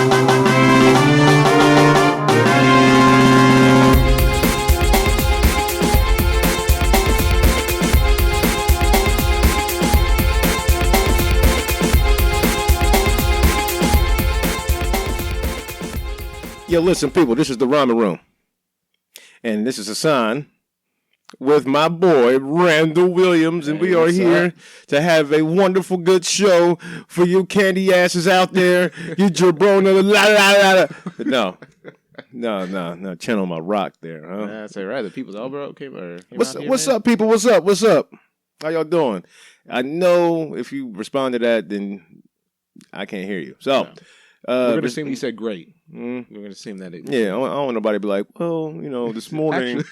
Yo, listen, people, this is the Ramen Room. And this is Hassan with my boy, Randall Williams. And we are here to have a wonderful, good show for you candy asses out there. You jabrona, la. No. Channel my rock there, huh? That's all right. The people's elbow came What's up, people? What's up? How y'all doing? I know if you respond to that, then I can't hear you. So... we're going to assume you said great. We're going to assume that. I don't want nobody to be like, well, this morning.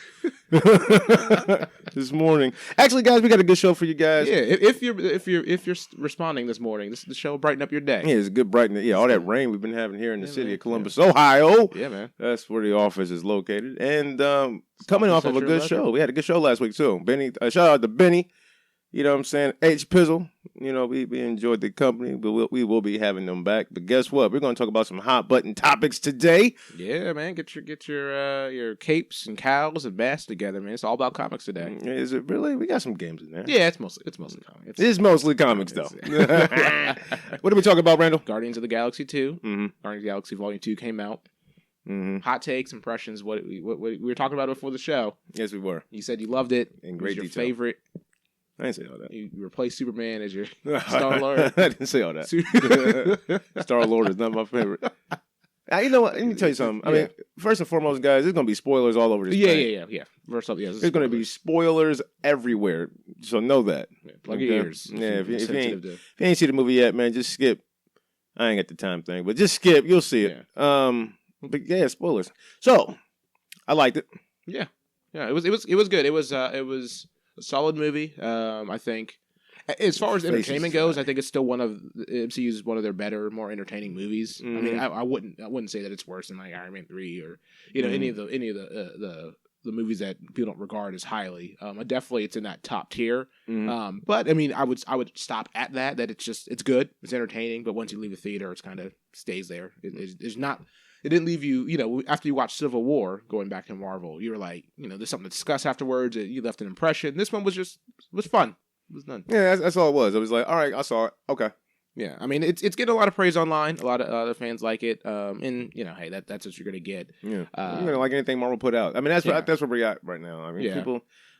This morning. Actually, guys, we got a good show for you guys. Yeah, if you're responding this morning, the show will brighten up your day. Yeah, it's a good brighten. Yeah, all that rain we've been having here in the city of Columbus, Ohio. Yeah, man. That's where the office is located. And coming off of a good show. We had a good show last week, too. Benny, shout out to Benny. You know what I'm saying? H. Pizzle. We enjoyed the company, but we will be having them back. But guess what? We're going to talk about some hot button topics today. Yeah, man. Get your capes and cows and bass together, man. It's all about comics today. Is it really? We got some games in there. Yeah, it's mostly comics. It is mostly comics, though. What are we talking about, Randall? Guardians of the Galaxy 2. Mm-hmm. Guardians of the Galaxy Volume 2 came out. Mm-hmm. Hot takes, impressions. What we were talking about it before the show. Yes, we were. You said you loved it. In great detail. Your favorite. I didn't say all that. You replaced Superman as your Star-Lord. I didn't say all that. Star-Lord is not my favorite. You know what? Let me tell you something. I mean, first and foremost, guys, there's going to be spoilers all over this thing. Yeah. First up, there's going to be spoilers everywhere. So know that. Yeah, plug your ears. Yeah, if you ain't seen the movie yet, man, just skip. I ain't got the time thing, but just skip. You'll see it. Yeah. But yeah, spoilers. So, I liked it. Yeah. It was good. It was a solid movie. I think, as far as entertainment goes, I think it's still one of MCU's one of their better, more entertaining movies. Mm-hmm. I mean, I wouldn't say that it's worse than like Iron Man 3 or any of the movies that people don't regard as highly. Definitely, it's in that top tier. Mm-hmm. But I mean, I would stop at that. That it's good, it's entertaining. But once you leave the theater, it's kind of stays there. It's not. It didn't leave you, after you watched Civil War, going back to Marvel, you were like, there's something to discuss afterwards. You left an impression. This one was fun. It was done. Yeah, that's all it was. It was like, all right, I saw it. Okay. Yeah, I mean, it's getting a lot of praise online. A lot of other fans like it. And, hey, that's what you're going to get. Yeah. You're going to like anything Marvel put out. I mean, that's where we're at right now. I mean,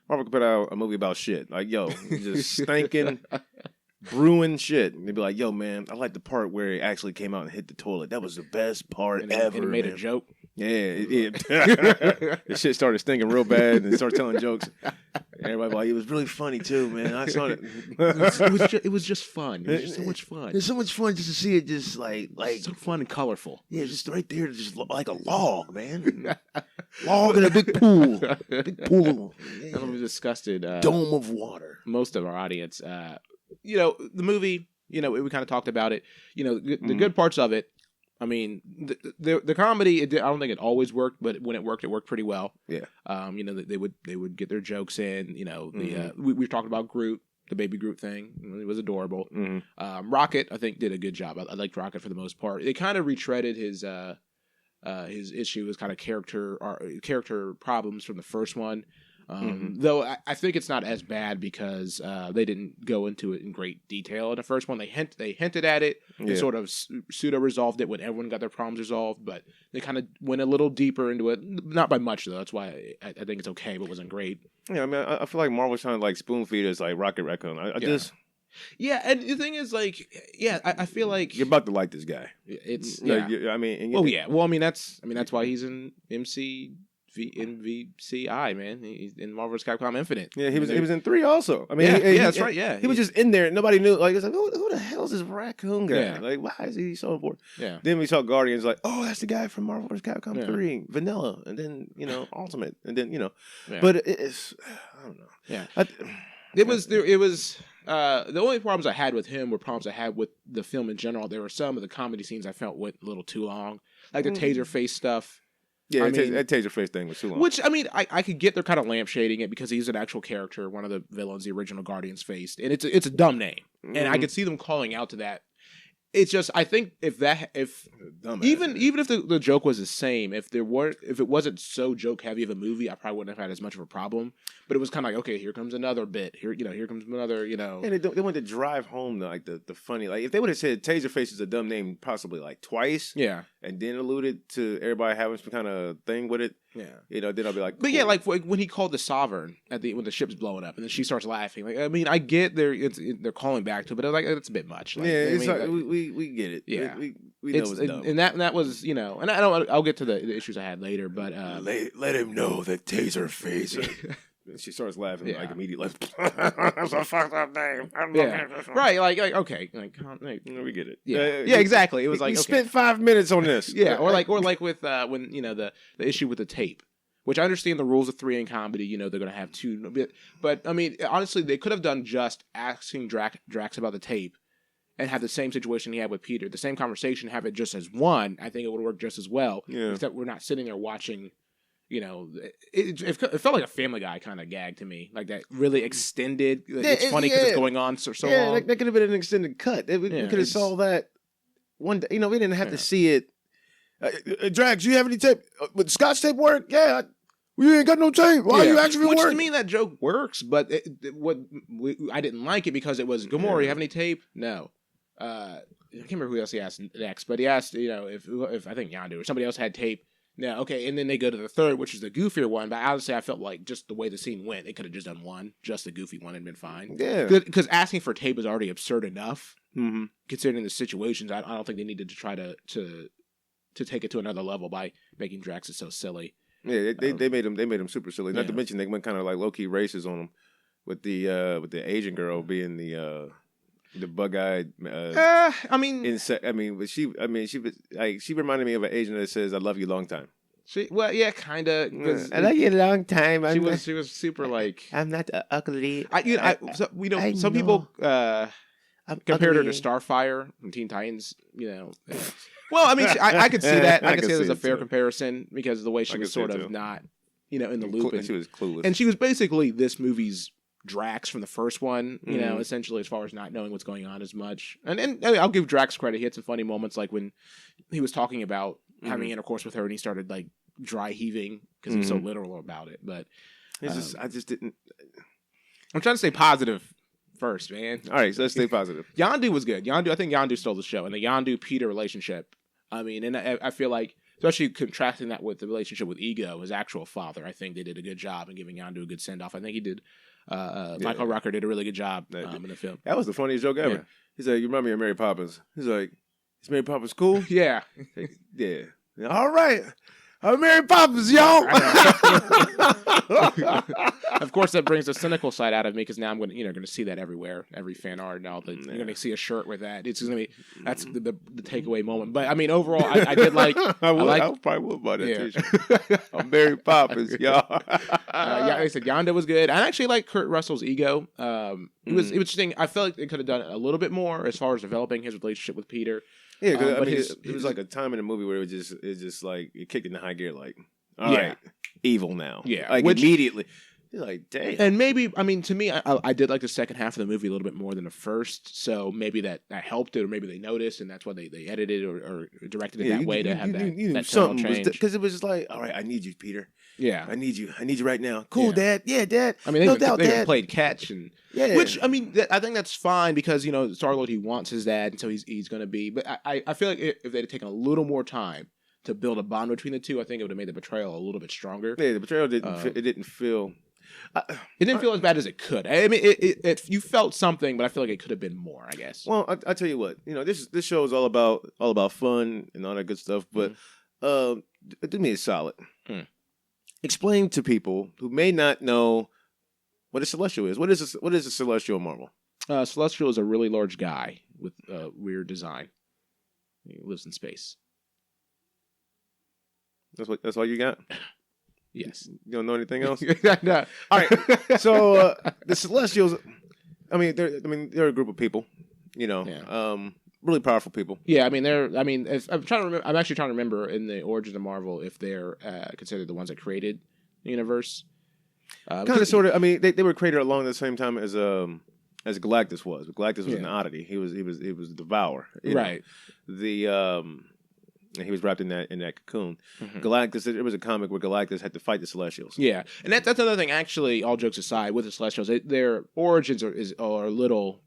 Marvel could put out a movie about shit. Like, yo, just stinking... brewing shit. And they'd be like, yo, man, I like the part where it actually came out and hit the toilet. That was the best part ever. And it made a joke. Yeah. The shit started stinking real bad and started telling jokes. Everybody like, it was really funny too, man. I saw it. It was just fun. It was just so much fun. It's so much fun just to see it just like so fun and colorful. Yeah, just right there, just like a log, man. Log in a big pool. Big pool. Yeah. I'm disgusted. Dome of water. Most of our audience, the movie, we kind of talked about it. The good parts of it. I mean, the comedy. I don't think it always worked, but when it worked pretty well. Yeah. They would get their jokes in. We were talking about Groot, the baby Groot thing. It was adorable. Mm-hmm. Rocket, I think, did a good job. I liked Rocket for the most part. They kind of retreaded his issue, his kind of character problems from the first one. Though I think it's not as bad because they didn't go into it in great detail. In the first one, they hinted at it and sort of pseudo resolved it when everyone got their problems resolved. But they kind of went a little deeper into it, not by much though. That's why I think it's okay, but wasn't great. Yeah, I mean, I feel like Marvel's trying to like spoon feed us like Rocket Raccoon. Yeah, and the thing is, like, I feel like you're about to like this guy. It's I mean, well, I mean that's why he's in MVCI, man. He's in Marvel's Capcom Infinite. Yeah, he was in 3 also. I mean, that's right. Yeah, he was just in there. Nobody knew. Like, it's like, who the hell is this raccoon guy? Yeah. Like, why is he so important? Yeah. Then we saw Guardians. Like, oh, that's the guy from Marvel's Capcom 3, Vanilla, and then Ultimate, and then Yeah. But it's I don't know. Yeah. It was the only problems I had with him were problems I had with the film in general. There were some of the comedy scenes I felt went a little too long, like the taser face stuff. Yeah, that taser face thing was too long. Which, I mean, I could get they're kind of lampshading it because he's an actual character, one of the villains the original Guardians faced, and it's a dumb name, and I could see them calling out to that. It's just I think if Dumbass. even if the joke was the same, if it wasn't so joke heavy of a movie, I probably wouldn't have had as much of a problem. But it was kind of like, okay, here comes another bit. Here comes another. And they went to drive home the funny. Like if they would have said Taserface is a dumb name, possibly like twice, yeah, and then alluded to everybody having some kind of thing with it. yeah, then I'll be like, cool. But yeah, like when he called the Sovereign when the ship's blowing up, and then she starts laughing. Like, I mean, I get they're calling back to it, but like it's a bit much. Like, it's we get it. Yeah, we know it's dumb. And that was and I'll get to the issues I had later, but let him know that Taserface. She starts laughing like immediately. That's a fucked up name. Right, like okay, we get it. Yeah, exactly. It was like you spent 5 minutes on this. Yeah, or like with when the issue with the tape. Which I understand the rules of 3 in comedy, they're going to have 2. But, I mean, honestly, they could have done just asking Drax about the tape and have the same situation he had with Peter. The same conversation, have it just as one. I think it would work just as well. Yeah. Except we're not sitting there watching, it felt like a Family Guy kind of gag to me. Like that really extended. It's funny because it's going on so long. That could have been an extended cut. We could have solved that one day. We didn't have to see it. Drax, you have any tape? Would Scotch tape work? Yeah. We ain't got no tape. Why are you actually Which work? to me, that joke works, but I didn't like it because it was, Gamora, you have any tape? No. I can't remember who else he asked next, but he asked, if I think Yondu or somebody else had tape. No, okay, and then they go to the third, which is the goofier one, but honestly, I felt like just the way the scene went, they could have just done one, just the goofy one, and been fine. Yeah. Because asking for tape is already absurd enough, considering the situations. I don't think they needed to try to take it to another level by making Drax so silly. Yeah, they made him super silly. Not to mention they went kind of like low key racist on him with the Asian girl being the bug-eyed. She reminded me of an Asian that says "I love you long time." Kind of. I love you a long time. She was super like I'm not ugly. Some people compared her to Starfire from Teen Titans. Well, I mean, I could see that. I could see it as a fair comparison because of the way she was sort of not, in the loop. And she was clueless. And she was basically this movie's Drax from the first one, essentially as far as not knowing what's going on as much. And I'll give Drax credit. He had some funny moments like when he was talking about having intercourse with her and he started like dry heaving because he was so literal about it. But I just didn't. I'm trying to stay positive first, man. All right, so let's stay positive. Yondu was good. I think Yondu stole the show. And the Yondu-Peter relationship, I mean, and I feel like, especially contrasting that with the relationship with Ego, his actual father, I think they did a good job in giving Yondu a good send-off. I think he did. Michael Rucker did a really good job in the film. That was the funniest joke ever. Yeah. He's like, you remind me of Mary Poppins. He's like, is Mary Poppins cool? Yeah. Yeah. All right. I'm Mary Poppins, y'all. Of course, that brings the cynical side out of me because now I'm going to see that everywhere, every fan art and all that. You're going to see a shirt with that. It's going to be that's the takeaway moment. But I mean, overall, I did like. I probably would buy that t-shirt. I'm Mary Poppins, y'all. I said Yondu was good. I actually like Kurt Russell's Ego. It was interesting. I felt like they could have done a little bit more as far as developing his relationship with Peter. Yeah, but it was like a time in the movie where it just like it kicked into high gear. Like, all right, evil now. Yeah, like immediately. You're like, damn. And maybe, I mean, to me, I did like the second half of the movie a little bit more than the first. So maybe that helped it, or maybe they noticed, and that's why they edited or directed it that way to have that tonal change. Because it was just like, all right, I need you, Peter. Yeah, I need you right now. Cool, Dad. Yeah, Dad. I mean, they played catch, and which I mean, I think that's fine because Star-Lord, he wants his dad, and so he's going to be. But I feel like if they'd have taken a little more time to build a bond between the two, I think it would have made the betrayal a little bit stronger. Yeah, the betrayal didn't feel. It didn't feel as bad as it could. I mean, you felt something, but I feel like it could have been more, I guess. Well, I tell you what, this show is all about fun and all that good stuff. But do me a solid. Explain to people who may not know what a Celestial is. What is a Celestial in Marvel? Celestial is a really large guy with weird design. He lives in space. That's all you got? Yes. You don't know anything else? No. All right. So the Celestials, they're a group of people, really powerful people. Yeah, I mean I'm trying to remember. I'm actually trying to remember in the origin of Marvel if they're considered the ones that created the universe. Kind of, sort of. I mean, they were created along the same time as as Galactus was. But Galactus was an Yeah. oddity. He was the devourer. You know? Right. And he was wrapped in that cocoon. Mhm. Galactus. There was a comic where Galactus had to fight the Celestials. Yeah, and that's another thing. Actually, all jokes aside, with the Celestials, their origins are a little,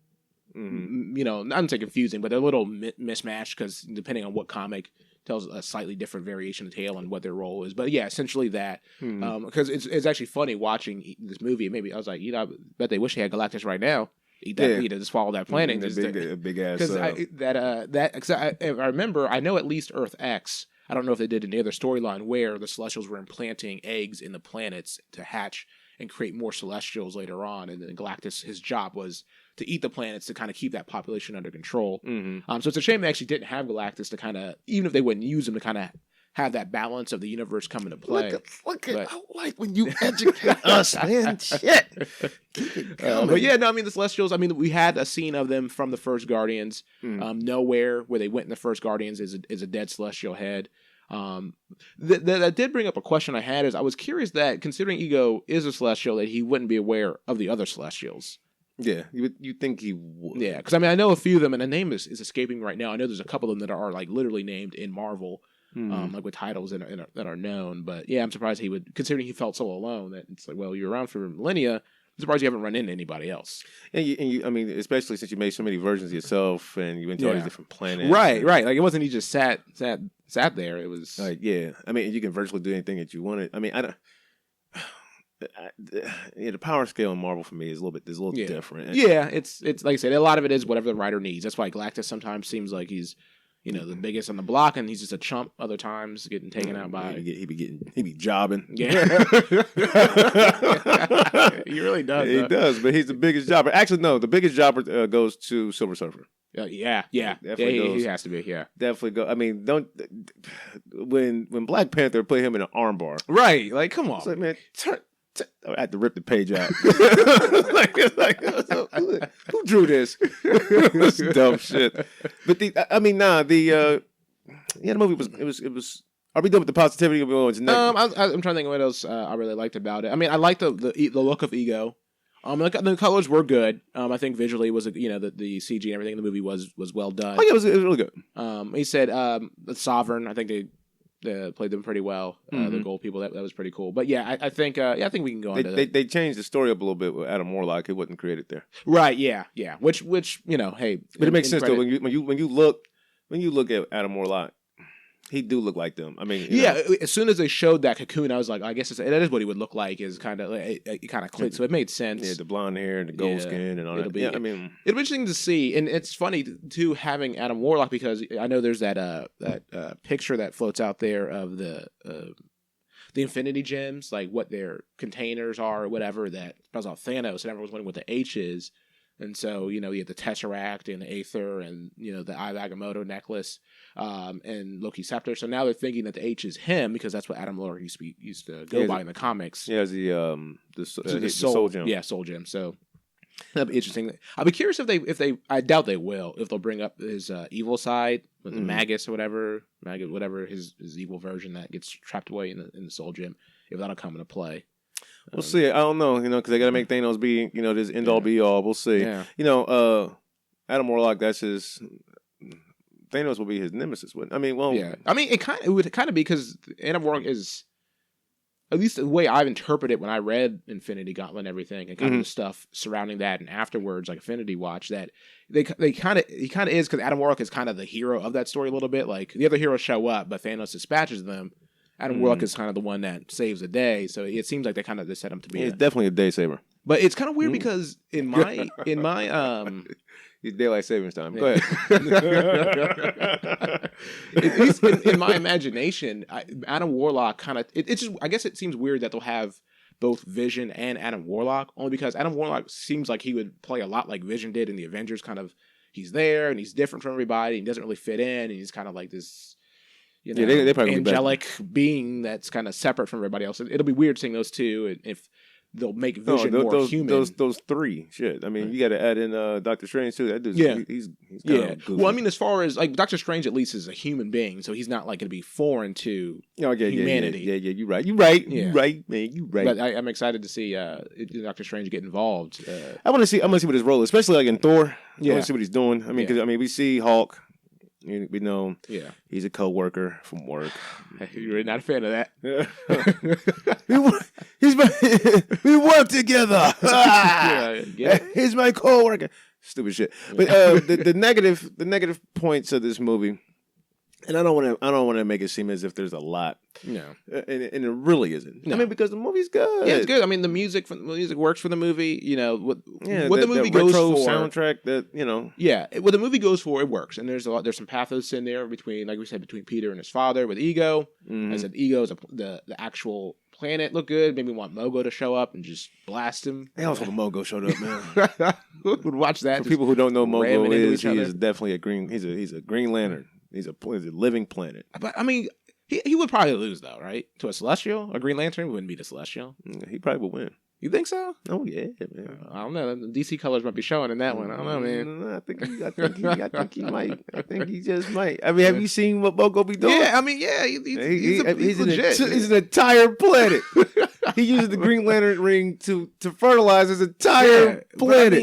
Mm-hmm. you know, not to say confusing, but they're a little mismatched because depending on what comic tells a slightly different variation of the tale and what their role is. But yeah, essentially that. Mm-hmm. Because it's actually funny watching this movie. Maybe I was like, you know, I bet they wish they had Galactus right now. Eat that, you know, just follow that planet. Big ass. Because I remember, I know at least Earth X. I don't know if they did any other storyline where the Celestials were implanting eggs in the planets to hatch and create more Celestials later on, and then Galactus, his job was to eat the planets to kind of keep that population under control. Mm-hmm. So it's a shame they actually didn't have Galactus to kind of, even if they wouldn't use him, to kind of have that balance of the universe come into play. Look at I like when you educate us, man. Shit. Keep it coming. But yeah, no, I mean the Celestials. I mean, we had a scene of them from the first Guardians. Nowhere where they went in the first Guardians is a dead Celestial head. That did bring up a question I had. Is I was curious that considering Ego is a Celestial, that he wouldn't be aware of the other Celestials. Yeah, you think he would? Yeah, because I mean I know a few of them, and the name is escaping right now. I know there's a couple of them that are like literally named in Marvel. Like with titles that are known, but yeah, I'm surprised he would, considering he felt so alone. That it's like, well, you're around for millennia. I'm surprised you haven't run into anybody else. And you, I mean, especially since you made so many versions of yourself, and you went to all these different planets. Right. Like it wasn't he just sat there. It was like, yeah. I mean, you can virtually do anything that you wanted. I mean, the power scale in Marvel for me is a little different. Yeah, it's like I said, a lot of it is whatever the writer needs. That's why Galactus sometimes seems like he's, you know, the biggest on the block, and he's just a chump other times, getting taken out by. He be jobbing. Yeah, he really does. He does, but he's the biggest jobber. Actually, no, the biggest jobber goes to Silver Surfer. Yeah, definitely he has to be. Yeah, definitely go. I mean, when Black Panther put him in an armbar, right? Like, come on, it's like, man, I had to rip the page out. Who drew this? This dumb shit. But the movie was. Are we done with the positivity? I'm trying to think of what else I really liked about it. I mean, I liked the look of Ego. The colors were good. I think visually was the CG and everything in the movie was well done. Oh yeah, it was really good. He said the Sovereign. I think they played them pretty well. The Gold people, that was pretty cool. But yeah, I think we can go into that. They changed the story up a little bit with Adam Warlock. It wasn't created there, right? Yeah. Which hey, but it makes sense though when you look at Adam Warlock. He do look like them. I mean, as soon as they showed that cocoon, I was like, I guess that is what he would look like. Is kind of it kind of clicked, so it made sense. Yeah, the blonde hair and the gold skin and all that. I mean, it'll be interesting to see, and it's funny too having Adam Warlock, because I know there's that picture that floats out there of the Infinity Gems, like what their containers are or whatever, that spells out Thanos, and everyone's wondering what the H is. And so, you have the Tesseract and the Aether and, the Eye of Agamotto necklace and Loki's scepter. So now they're thinking that the H is him, because that's what Adam Warlock used to go by in the comics. Yeah, the soul gem. Yeah, soul gem. So that'll be interesting. I'll be curious if they I doubt they will, if they'll bring up his evil side, with the Magus or whatever, his evil version that gets trapped away in the soul gem, if that'll come into play. We'll see. I don't know, because they got to make Thanos be, this end all be all. We'll see. Yeah. Adam Warlock, that's his. Thanos will be his nemesis. I mean, well, yeah. I mean, it would kind of be, because Adam Warlock is, at least the way I've interpreted it when I read Infinity Gauntlet and everything, and kind of the stuff surrounding that, and afterwards, like Infinity Watch, that he kind of is, because Adam Warlock is kind of the hero of that story a little bit. Like the other heroes show up, but Thanos dispatches them. Adam Warlock is kind of the one that saves the day, so it seems like they set him to be. He's definitely a day saver. But it's kind of weird because in my He's daylight savings time. Go ahead. At least in my imagination, Adam Warlock kind of it's just, I guess it seems weird that they'll have both Vision and Adam Warlock, only because Adam Warlock seems like he would play a lot like Vision did in the Avengers. Kind of, he's there and he's different from everybody. And he doesn't really fit in, and he's kind of like this. They probably angelic being that's kind of separate from everybody else. It'll be weird seeing those two. If they'll make Vision more human. Those three, shit. I mean, you got to add in Doctor Strange too. That dude's he's goofy. Well, I mean, as far as like Doctor Strange, at least is a human being, so he's not like going to be foreign to humanity. Yeah, you're right. You're right, man. You're right. But I'm excited to see Doctor Strange get involved. I want to see what his role is, especially like in Thor. I want Yeah. to see what he's doing. I mean, because we see Hulk. We know he's a co-worker from work. You're not a fan of that. We work together. He's my co-worker. Stupid shit. But the negative points of this movie, and I don't want to make it seem as if there's a lot. No, and it really isn't. No. I mean, because the movie's good. Yeah, it's good. I mean, the music works for the movie. You know what the movie that goes retro for. soundtrack that you know. Yeah, what the movie goes for, it works, and there's some pathos in there between, like we said, between Peter and his father with Ego. Mm-hmm. I said Ego is the actual planet looked good. Made me want Mogo to show up and just blast him. They also Mogo showed up, man. Would watch that. For people who don't know, Mogo is he is definitely a green. He's a Green Lantern. He's a living planet. But I mean, he would probably lose though, right? To a Celestial, a Green Lantern wouldn't beat a Celestial. He probably would win. You think so? Oh yeah, man. I don't know. The DC colors might be showing in that one. I don't know, man. I think he might. I think he just might. I mean, have you seen what Mogo be doing? Yeah, I mean, yeah, he's legit. He's an entire planet. He uses the Green Lantern ring to fertilize his entire planet.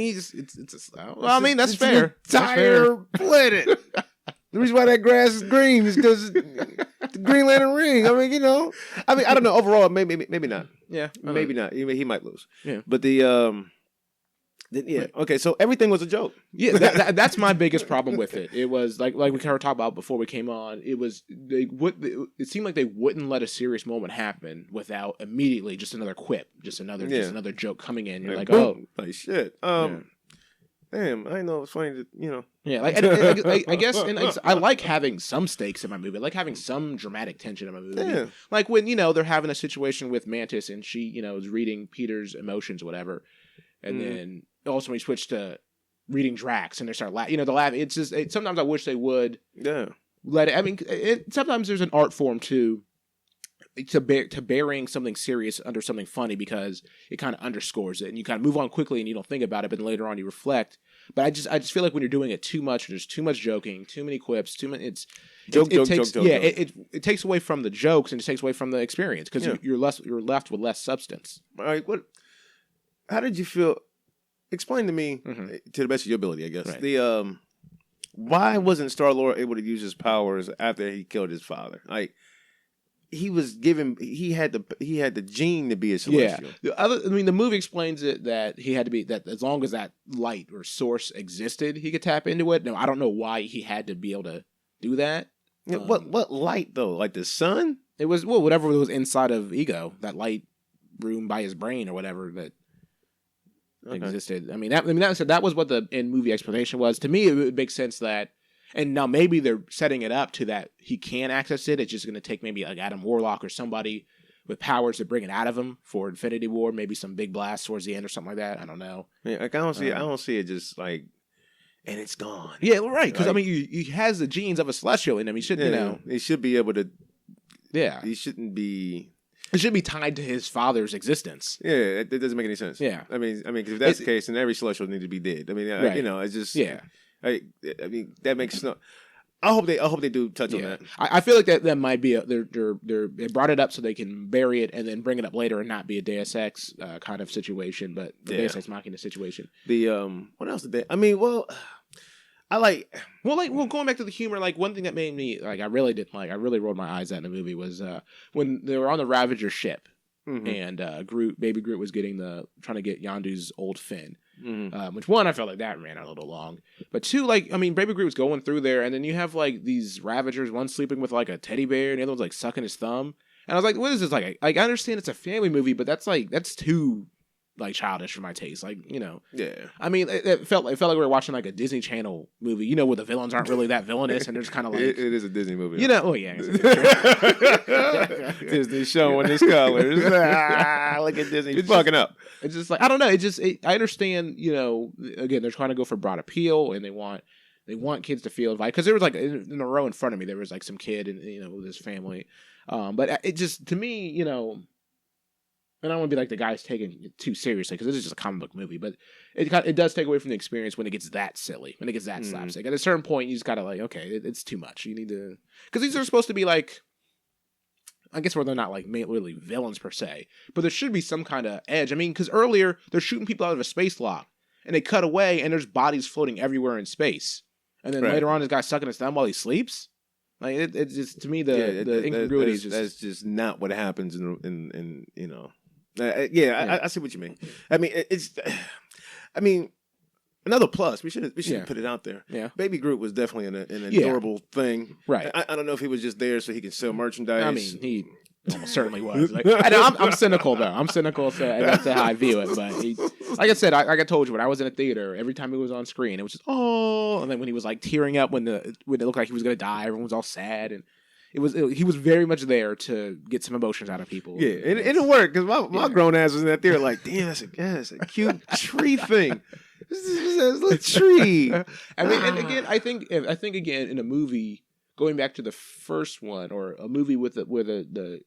I mean, that's fair. Entire planet. The reason why that grass is green is because the Green Lantern ring. I mean, I don't know. Overall, maybe not. Yeah, maybe not. He might lose. Yeah, but okay. So everything was a joke. Yeah, that's my biggest problem with it. It was like we kind of talked about before we came on. It seemed like they wouldn't let a serious moment happen without immediately just another quip, just another joke coming in. You're like, boom. Like shit. Damn, I didn't know it was funny to, Yeah, like I guess, and I like having some stakes in my movie. I like having some dramatic tension in my movie. Yeah. Like when, they're having a situation with Mantis and she, is reading Peter's emotions or whatever. And then also when we switch to reading Drax and they start laughing, the laugh. It's just, sometimes I wish they would let it. I mean, sometimes there's an art form to burying something serious under something funny because it kind of underscores it and you kind of move on quickly and you don't think about it, but then later on you reflect. But I just feel like when you're doing it too much, there's too much joking, too many quips, too many. It takes away from the jokes and it takes away from the experience because you're left with less substance. All right, how did you feel? Explain to me to the best of your ability, I guess. Right. Why wasn't Star-Lord able to use his powers after he killed his father? Like. He had the gene to be a Celestial. Yeah. The movie explains it that he had to be that as long as that light or source existed, he could tap into it. No, I don't know why he had to be able to do that. Yeah, what light though? Like the sun? It was whatever was inside of Ego, that light room by his brain or whatever that existed. I mean that was what the in movie explanation was. To me, it would make sense that. And now maybe they're setting it up to that he can access it. It's just going to take maybe like Adam Warlock or somebody with powers to bring it out of him for Infinity War. Maybe some big blast towards the end or something like that. I don't know. Yeah, like I don't see it just like, and it's gone. Yeah, right. Because I mean, he has the genes of a Celestial in him. He should, he should be able to. Yeah, he shouldn't be. It should be tied to his father's existence. Yeah, it doesn't make any sense. Yeah, I mean, because if that's the case, then every Celestial needs to be dead. I mean, it's just I mean that makes no. I hope they do touch on that. I feel like that might be they brought it up so they can bury it and then bring it up later and not be a Deus Ex kind of situation, but the Deus Ex Machina situation. What else did they? I mean, going back to the humor, like one thing that made me I really rolled my eyes at in the movie was when they were on the Ravager ship and Baby Groot was trying to get Yondu's old fin. Which one, I felt like that ran a little long. But two, Baby Groot was going through there, and then you have these Ravagers, one sleeping with a teddy bear, and the other one's sucking his thumb. And I was like, what is this like? I understand it's a family movie, but that's too childish for my taste. Yeah. I mean, it felt like we were watching a Disney Channel movie, where the villains aren't really that villainous, and they're just kind of it is a Disney movie. Oh yeah. Disney showing its colors. Look at Disney fucking up. It's just I don't know. I understand. Again, they're trying to go for broad appeal, and they want kids to feel invited. Because there was in a row in front of me, there was some kid and with his family. But it just to me, and I don't want to be like the guy's taking it too seriously because this is just a comic book movie, but it does take away from the experience when it gets that silly, when it gets that slapstick. At a certain point, you just gotta like, okay, it's too much. You need to, because these are supposed to be like, I guess where they're not like really villains per se, but there should be some kind of edge. I mean, because earlier they're shooting people out of a space lock, and they cut away, and there's bodies floating everywhere in space, and then later on, this guy's sucking his thumb while he sleeps. Like it's just, to me, the incongruity is just, that's just not what happens in you know. I see what you mean. I mean, I mean, another plus. We should put it out there. Yeah, Baby Groot was definitely an adorable thing. Right. I don't know if he was just there so he can sell merchandise. I mean, he almost certainly was. Like, I'm cynical though. I'm cynical, so that's how I view it. But like I said, like I told you, when I was in a theater, every time he was on screen, it was just and then when he was like tearing up when it looked like he was gonna die, everyone was all sad, and he was very much there to get some emotions out of people. Yeah, and it worked because my grown ass was in that theater like, damn, that's a cute tree thing. This is a little tree. I mean, and again, I think again in a movie, going back to the first one, or a movie where the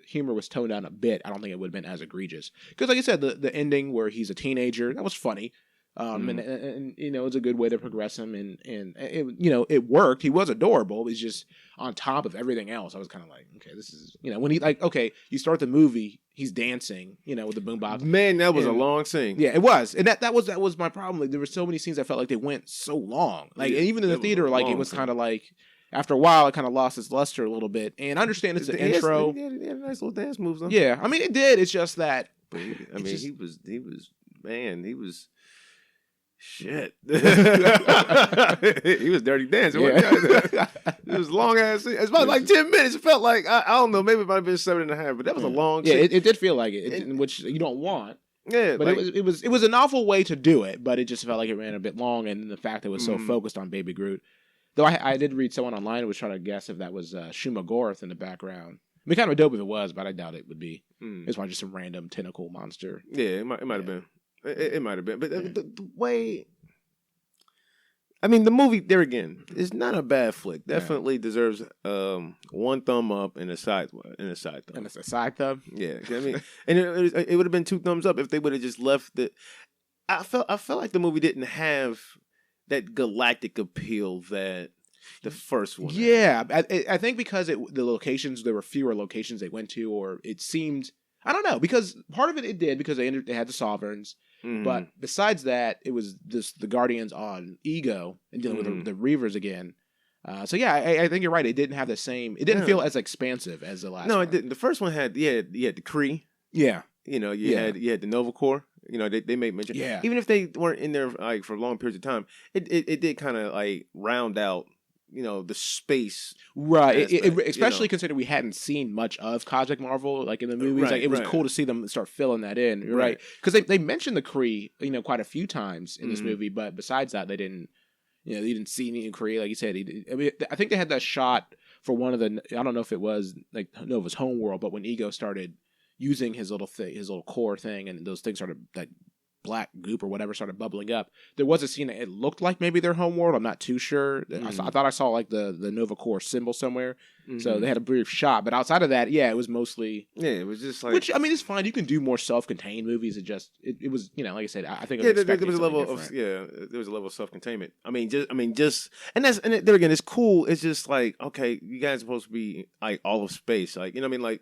humor was toned down a bit, I don't think it would have been as egregious. Because like I said, the ending where he's a teenager, that was funny. And you know, it's a good way to progress him, and it, you know, it worked. He was adorable. He's just on top of everything else. I was kind of like, okay, this is, you know, when he like, okay, you start the movie, he's dancing, you know, with the boombox. Man, that was a long scene. Yeah, it was, and that was my problem. Like, there were so many scenes that felt like they went so long. Like, and even in the theater, like it was kind of like, after a while, it kind of lost its luster a little bit. And I understand it's an intro. He had nice little dance moves. Yeah, I mean, it did. It's just that. But he was. Shit. He was dirty dancing. Yeah. It was long ass. It's about like 10 minutes. It felt like, I don't know, maybe it might have been 7.5, but that was a long scene. It did feel like it, which you don't want. Yeah, but like, it was an awful way to do it, but it just felt like it ran a bit long, and the fact that it was so focused on Baby Groot. Though I did read someone online who was trying to guess if that was Shuma Gorath in the background. I mean, kind of dope if it was, but I doubt it would be. It's probably just some random tentacle monster. Yeah, it might have been. It might have been, but the way, I mean, the movie there again is not a bad flick. Definitely deserves one thumb up and a side thumb. And it's a side thumb. Yeah, I mean, and it would have been 2 thumbs up if they would have just left it. I felt like the movie didn't have that galactic appeal that the first one. Yeah, I think because there were fewer locations they went to, or it seemed, I don't know, because part of it did because they had the Sovereigns. But besides that, it was just the Guardians on Ego and dealing with the Reavers again. So yeah, I think you're right. It didn't have the same. It didn't feel as expansive as the last. No, one. It didn't. The first one had you had the Kree. Yeah, you know you had the Nova Corps. You know they made mention. Yeah, even if they weren't in there like for long periods of time, it did kind of like round out. You know, the space. Right. Especially considering we hadn't seen much of Cosmic Marvel, like in the movies. Right, like it was cool to see them start filling that in. Right. Because they mentioned the Kree, you know, quite a few times in this movie, but besides that, they didn't see any Kree. Like you said, I think they had that shot for one of the, I don't know if it was like Nova's homeworld, but when Ego started using his little core thing, and those things started, like, black goop or whatever started bubbling up, there was a scene that it looked like maybe their homeworld. I'm not too sure. I thought I saw like the Nova Corps symbol somewhere. So they had a brief shot, but outside of that, yeah, it was mostly it was just like, which I mean, it's fine. You can do more self-contained movies. It was, you know, like I said, I think there was a level of there was a level of self-containment. I mean just and there again, it's cool. It's just like, okay, you guys are supposed to be like all of space, like, you know what I mean, like.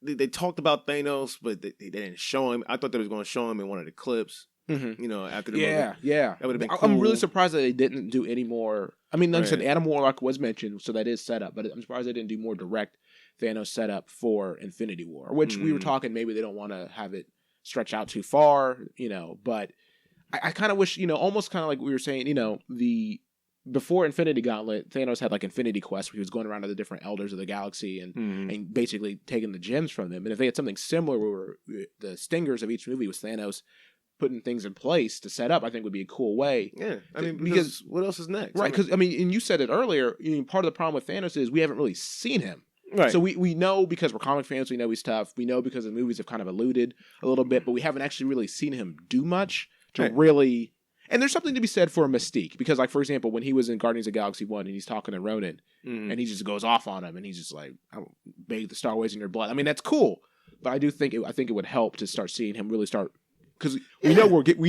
They talked about Thanos, but they didn't show him. I thought they was going to show him in one of the clips. You know, after the movie. Yeah, that would have been cool. I'm really surprised that they didn't do any more. I mean, like I said, Adam Warlock was mentioned, so that is set up. But I'm surprised they didn't do more direct Thanos setup for Infinity War, which we were talking maybe they don't want to have it stretch out too far, you know. But I kind of wish, you know, almost kind of like we were saying, you know, before Infinity Gauntlet, Thanos had like Infinity Quest, where he was going around to the different elders of the galaxy and basically taking the gems from them. And if they had something similar where the stingers of each movie was Thanos putting things in place to set up, I think would be a cool way. Yeah, I mean, because what else is next? Right, because I mean, and you said it earlier, part of the problem with Thanos is we haven't really seen him. Right. So we know because we're comic fans, we know he's tough. We know because the movies have kind of alluded a little bit, but we haven't actually really seen him do much to really... And there's something to be said for a Mystique, because, like, for example, when he was in Guardians of the Galaxy 1 and he's talking to Ronan and he just goes off on him and he's just like, I bathe the Star Wars in your blood. I mean, that's cool. But I do think I think it would help to start seeing him really start, because we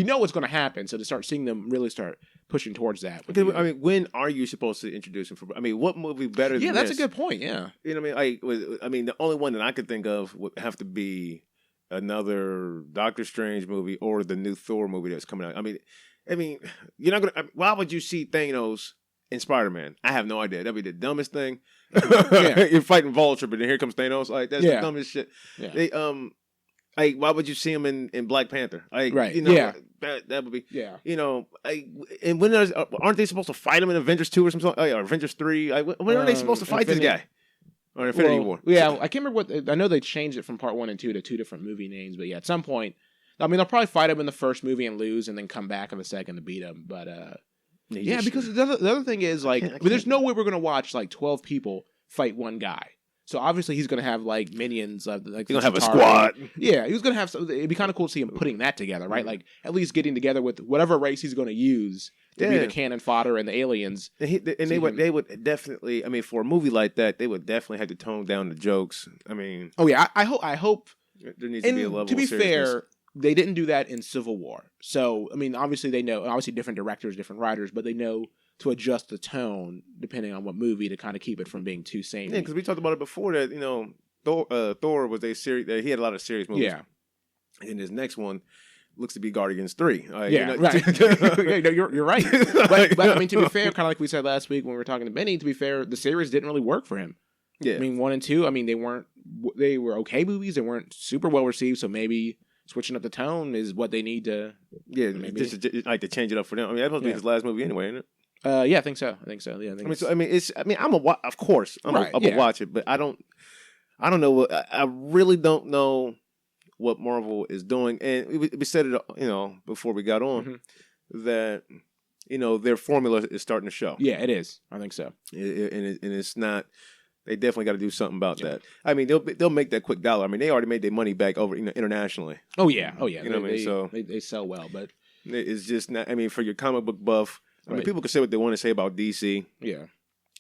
know what's going to happen. So to start seeing them really start pushing towards that. I mean, when are you supposed to introduce him? I mean, what movie better than this? Yeah, that's a good point. Yeah. You know what I mean? Like, I mean, the only one that I could think of would have to be another Doctor Strange movie or the new Thor movie that's coming out. I mean, you're not gonna. Why would you see Thanos in Spider-Man? I have no idea. That'd be the dumbest thing. You're fighting Vulture, but then here comes Thanos. Like that's the dumbest shit. Yeah. They like why would you see him in Black Panther? Like, right. You know, yeah. That would be. Yeah. You know, and when aren't they supposed to fight him in Avengers 2 or something? Oh, yeah, Avengers 3. Like, when are they supposed to fight this guy? Or Infinity War. Yeah, I can't remember what. I know they changed it from part 1 and 2 to 2 different movie names, but yeah, at some point, I mean, they'll probably fight him in the first movie and lose, and then come back in the second to beat him. But yeah, because the other thing is like, I mean, there's no way we're gonna watch like 12 people fight one guy. So obviously he's gonna have like minions, like he's gonna have a squad. Yeah, he was gonna have. It'd be kind of cool to see him putting that together, right? Like at least getting together with whatever race he's gonna use to be the cannon fodder and the aliens. And they would definitely. I mean, for a movie like that, they would definitely have to tone down the jokes. I mean, oh yeah, I hope there needs to be a level. To be of seriousness. fair, they didn't do that in Civil War. So I mean, obviously they know. Obviously, different directors, different writers, but they know to adjust the tone depending on what movie to kind of keep it from being too samey. Yeah, because we talked about it before that Thor was a series. He had a lot of serious movies. Yeah, and his next one looks to be Guardians 3. Right. Yeah, no, you're right. But I mean, to be fair, kind of like we said last week when we were talking to Benny. To be fair, the series didn't really work for him. Yeah, I mean 1 and 2. I mean they were okay movies. They weren't super well received. So maybe switching up the tone is what they need to. Yeah, maybe just like to change it up for them. I mean, that must be his last movie anyway, isn't it? Yeah, I think so. Yeah, of course, I'm gonna watch it, but I don't know what I really don't know what Marvel is doing, and we said it, before we got on that, their formula is starting to show. Yeah, it is. I think so, and it's not. They definitely got to do something about that. I mean, they'll make that quick dollar. I mean, they already made their money back over internationally. Oh yeah. You know what I mean? So they sell well, but it's just not. I mean, for your comic book buff. I mean, people can say what they want to say about DC. Yeah.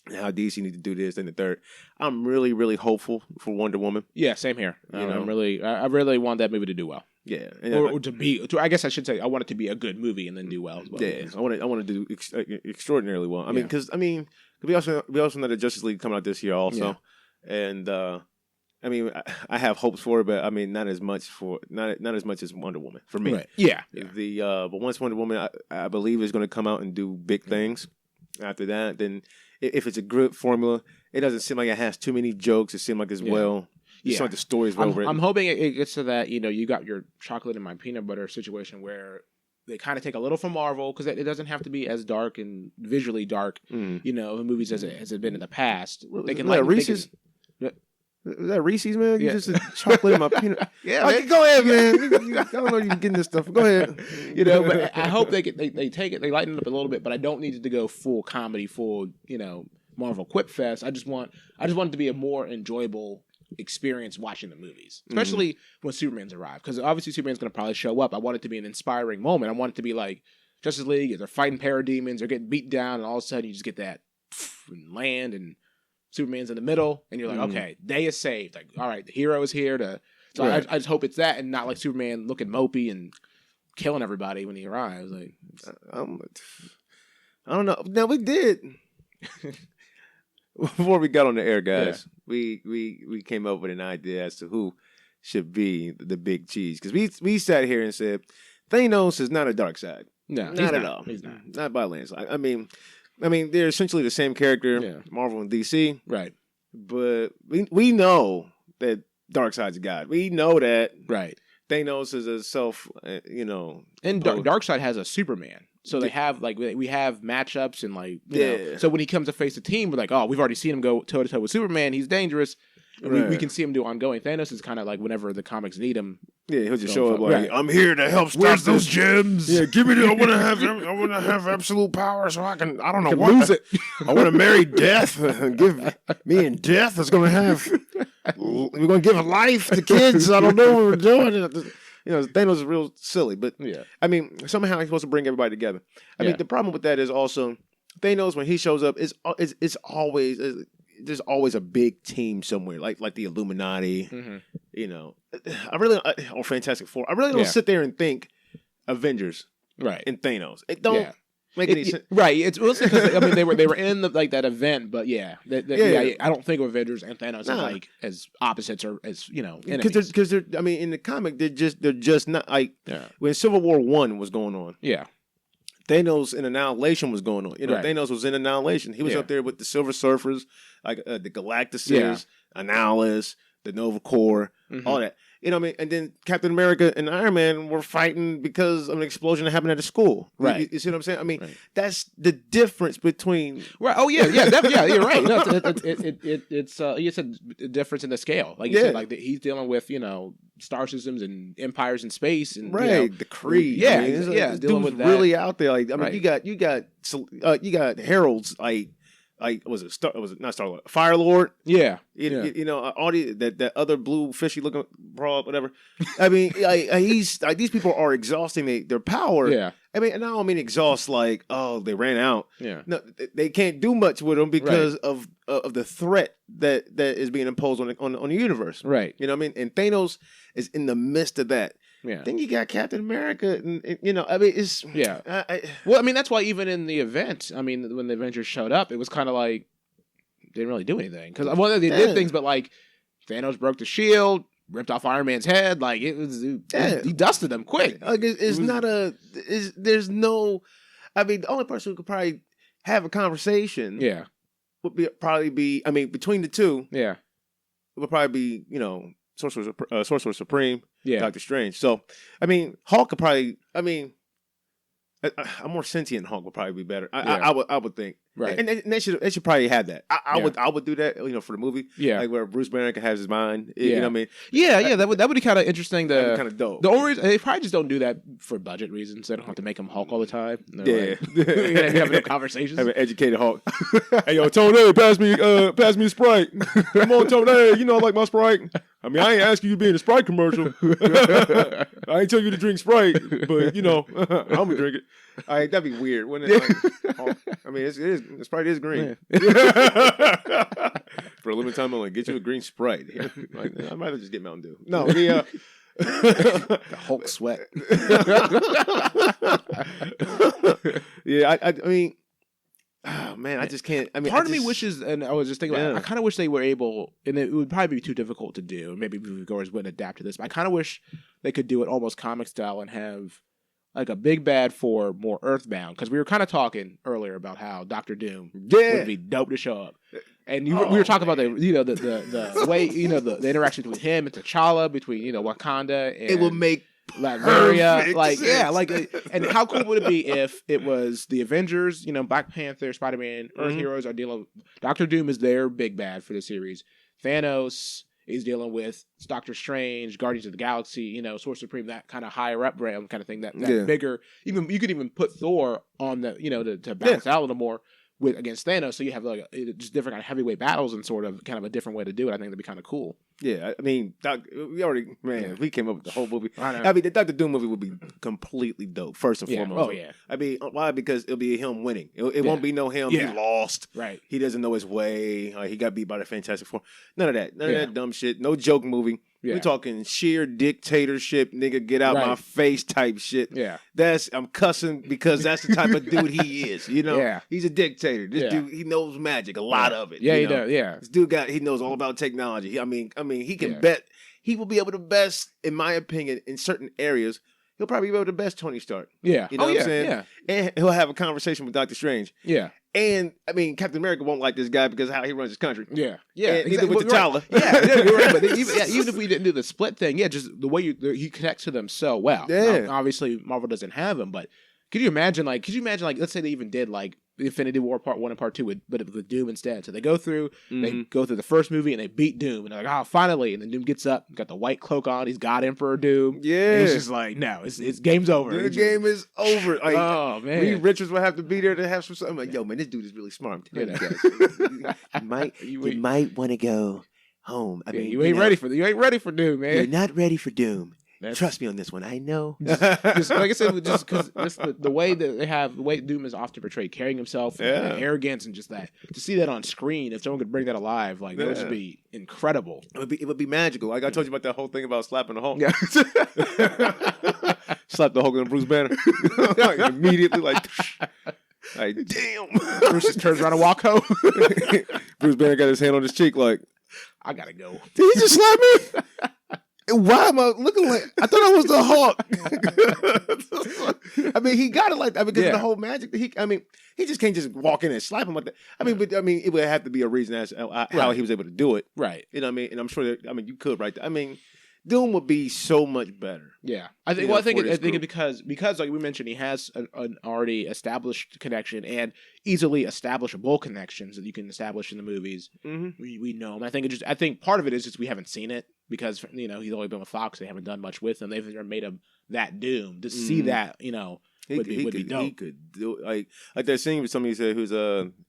And how DC need to do this and the third. I'm really, really hopeful for Wonder Woman. Yeah, same here. I really want that movie to do well. Yeah. Or I guess I should say, I want it to be a good movie and then do well as well. Yeah. I want to do extraordinarily well. I mean, because, we also know the Justice League coming out this year also. Yeah. And, I mean, I have hopes for it, but I mean, not as much as Wonder Woman for me. Right. Yeah. But once Wonder Woman, I believe is going to come out and do big things. After that, then if it's a good formula, it doesn't seem like it has too many jokes. It seems like it's well. It's like the story's well written. I'm hoping it gets to that. You got your chocolate and my peanut butter situation where they kind of take a little from Marvel because it doesn't have to be as dark and visually dark. The movies as it been in the past. They can Reese's. Is that Reese's, man? You just chocolate in my peanut. Yeah, man. Go ahead, man. I don't know you're getting this stuff. Go ahead. But I hope they take it, they lighten it up a little bit, but I don't need it to go full comedy, full, Marvel Quip Fest. I just want it to be a more enjoyable experience watching the movies, especially when Superman's arrived, because obviously Superman's going to probably show up. I want it to be an inspiring moment. I want it to be like Justice League, they're fighting parademons, they're getting beat down, and all of a sudden you just get that and land and Superman's in the middle, and you're like, okay, day is saved. Like, all right, the hero is here to. So right. I just hope it's that, and not like Superman looking mopey and killing everybody when he arrives. Like, I don't know. Now we did before we got on the air, guys. Yeah. We came up with an idea as to who should be the big cheese, because we sat here and said Thanos is not a dark side. No, not at all. He's not by landslide. I mean, they're essentially the same character, Marvel and DC. Right. But we know that Darkseid's a god. We know that. Right. Thanos is a self, And Darkseid has a Superman. So they have, we have matchups and, you know. So when he comes to face a team, we're like, oh, we've already seen him go toe-to-toe with Superman. He's dangerous. And we can see him do ongoing. Thanos is kind of like whenever the comics need him. Yeah, he'll just show up like, I'm here to help stop those gems. Yeah, give me I want to have absolute power so I don't know what. Lose it. I want to marry Death. Give me and Death is going to have. We're going to give life to kids. I don't know what we're doing. Thanos is real silly, but I mean, somehow he's supposed to bring everybody together. I mean, the problem with that is also Thanos, when he shows up, it's always. There's always a big team somewhere, like the Illuminati, or Fantastic Four. I really don't sit there and think Avengers right and Thanos. It don't make any sense. Right. It's because I mean they were in that event, but I don't think of Avengers and Thanos as like as opposites or as enemies. Because they're I mean in the comic they're just not like when Civil War I was going on. Yeah. Thanos in Annihilation was going on. Right. Thanos was in Annihilation. He was up there with the Silver Surfers, like the Galactic, Annihilus, the Nova Corps, all that. You know what I mean? And then Captain America and Iron Man were fighting because of an explosion that happened at a school. Right. You see what I'm saying? I mean, that's the difference between... Right. Oh, yeah. You're right. No, it's you said the difference in the scale. Like you said, like he's dealing with, star systems and empires in space. And, the Kree. Yeah. I mean, dealing with that. Really out there. Like, I mean, you got heralds like was it not Star-Lord, Fire Lord? Yeah, all that other blue fishy looking broad, whatever. I mean, these people are exhausting their power. Yeah, I mean, and I don't mean exhaust like they ran out. Yeah, no, they can't do much with them because of the threat that is being imposed on the universe. Right. You know what I mean? And Thanos is in the midst of that. Yeah. Then you got Captain America, and I mean, it's well, I mean, that's why even in the event, I mean, when the Avengers showed up, it was kind of like they didn't really do anything because they did things, but like Thanos broke the shield, ripped off Iron Man's head, like he dusted them quick. Like there's no, I mean, the only person who could probably have a conversation, would probably be, I mean, between the two, it would probably be, Sorcerer Supreme, Doctor Strange. So, I mean, Hulk could probably. I mean, a more sentient Hulk would probably be better. I would think. Right. And they should probably have that. I would do that. For the movie. Yeah. Like where Bruce Banner can have his mind. You know what I mean? Yeah. That would be kind of interesting. That'd be kind of dope. The only reason they probably just don't do that for budget reasons. They don't have to make him Hulk all the time. Yeah. Like, having no conversations. Have an educated Hulk. Hey yo, Tony, pass me a Sprite. Come on, Tony. I like my Sprite. I mean, I ain't asking you to be in a Sprite commercial. I ain't tell you to drink Sprite, but I'm gonna drink it. That'd be weird, wouldn't it? Like, I mean, Sprite is green. For a limited time, only get you a green Sprite. Like, I might just get Mountain Dew. No, the Hulk sweat. Yeah, I mean. Oh man, I just can't. I mean, part of me wishes, and I was just thinking, I kind of wish they were able, and it would probably be too difficult to do. Maybe moviegoers wouldn't adapt to this, but I kind of wish they could do it almost comic style and have like a big bad for more Earthbound. Because we were kind of talking earlier about how Doctor Doom would be dope to show up, and we were talking about the way the interaction between him and T'Challa, between Wakanda, and it would make. Latveria, and how cool would it be if it was the Avengers, Black Panther, Spider-Man, Earth Heroes are dealing. Doctor Doom is their big bad for the series. Thanos is dealing with Doctor Strange, Guardians of the Galaxy, Sorcerer Supreme, that kind of higher up realm kind of thing. That bigger. Even you could even put Thor on the to balance out a little more against Thanos. So you have just different kind of heavyweight battles and sort of kind of a different way to do it. I think that'd be kind of cool. Yeah, I mean, we came up with the whole movie. I mean, the Doctor Doom movie would be completely dope, first and foremost. Oh, yeah. I mean, why? Because it'll be him winning. It won't be no him. He lost. Right. He doesn't know his way. He got beat by the Fantastic Four. None of that. None of that dumb shit. No joke movie. Yeah. We're talking sheer dictatorship, nigga, get out my face type shit. Yeah. I'm cussing because that's the type of dude he is. He's a dictator. This dude, he knows magic, a lot of it. Yeah, he does. Yeah. This dude he knows all about technology. I mean, he can bet. He will be able to best, in my opinion, in certain areas. He'll probably be able to best Tony Stark. Yeah. You know what I'm saying? Yeah. And he'll have a conversation with Doctor Strange. Yeah. And, I mean, Captain America won't like this guy because of how he runs his country. Yeah. Yeah. And neither with T'Challa. Yeah, you're right. But even if we didn't do the split thing, just the way he connects to them so well. Yeah. Now, obviously, Marvel doesn't have him, but could you imagine, let's say they even did, Infinity War Part 1 and Part 2 with Doom instead. So they go through the first movie and they beat Doom. And they're like, finally. And then Doom gets up, got the white cloak on. He's got Emperor Doom. Yeah. And he's just like, no, it's game's over. The game is over. Like, oh, man. Reed Richards will have to be there to have some. I'm like, yo, man, this dude is really smart. You might want to go home. I mean, you ain't ready for Doom, man. You're not ready for Doom. Trust me on this one. I know. Just like I said, just because the way that they have, the way Doom is often portrayed, carrying himself, and arrogance, and just that, to see that on screen, if someone could bring that alive, like that would just be incredible. It would be magical. Like I told you about that whole thing about slapping the Hulk. Yeah. Slap the Hulk and Bruce Banner. Like, immediately, like damn. Bruce just turns around and walk home. Bruce Banner got his hand on his cheek, like, I gotta go. Did he just slap me? Why am I looking like? I thought I was the Hulk. I mean, he got it like that because of the whole magic. He just can't just walk in and slap him like that. It would have to be a reason as how he was able to do it. Right. You know what I mean? And I'm sure that, you could, right? Doom would be so much better. Yeah, I think. Well, I think it because like we mentioned, he has an already established connection and easily establishable connections that you can establish in the movies. Mm-hmm. We know him. I think part of it is just we haven't seen it because he's only been with Fox. They haven't done much with him. They've never made him that Doom. To see that, would be dope. He could do like that scene with somebody said